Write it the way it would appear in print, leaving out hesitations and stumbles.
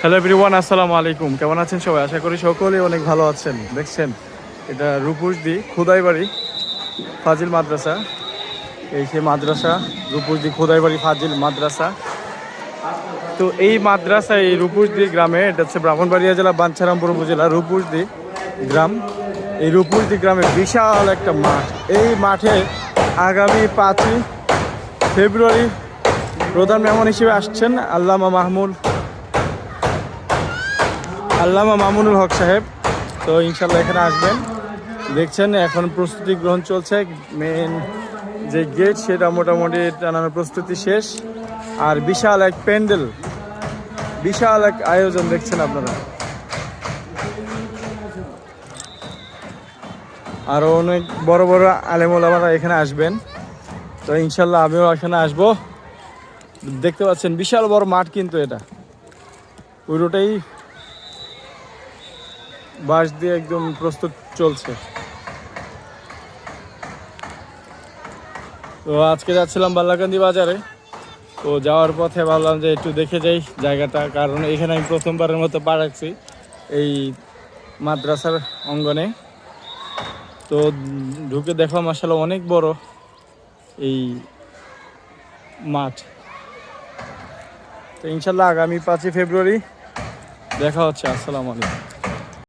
Hello everyone, আসসালামু আলাইকুম। কেমন আছেন সবাই? আশা করি সকলেই অনেক ভালো আছেন। দেখছেন এটা রূপসদি খোদাইবাড়ি ফাজিল মাদ্রাসা। এই সে মাদ্রাসা রূপসদি খোদাইবাড়ি ফাজিল মাদ্রাসা। তো এই মাদ্রাসা এই রূপসদি গ্রামে, এটা হচ্ছে ব্রাহ্মণবাড়িয়া জেলা বাঞ্ছারামপুর উপজেলা রূপসদি গ্রাম। এই রূপসদি গ্রামে বিশাল একটা মাঠ। এই মাঠে আগামী 5ই ফেব্রুয়ারি প্রধান মেহমান হিসেবে আসছেন আল্লামা মামুনুল হক সাহেব। তো ইনশাল্লাহ এখানে আসবেন। দেখছেন এখন প্রস্তুতি গ্রহণ চলছে। মেন যে গেট সেটা মোটামুটি টানানোর প্রস্তুতি শেষ। আর বিশাল এক প্যান্ডেল, বিশাল এক আয়োজন দেখছেন আপনারা। আরও অনেক বড় বড় আলেম ওলামারা এখানে আসবেন। তো ইনশাল্লাহ আমিও এখানে আসবো। দেখতে পাচ্ছেন বিশাল বড় মাঠ, কিন্তু এটা পুরোটাই বাঁশ দিয়ে একদম প্রস্তুত চলছে। তো আজকে যাচ্ছিলাম বাল্লাকান্দি বাজারে। তো যাওয়ার পথে ভাবলাম যে একটু দেখে যাই জায়গাটা, কারণ এখানে আমি প্রথমবারের মতো পা রাখছি এই মাদ্রাসার অঙ্গনে। তো ঢুকে দেখলাম আসলে অনেক বড় এই মাঠ। তো ইনশাল্লাহ আগামী 5ই ফেব্রুয়ারি দেখা হচ্ছে। আসসালামু আলাইকুম।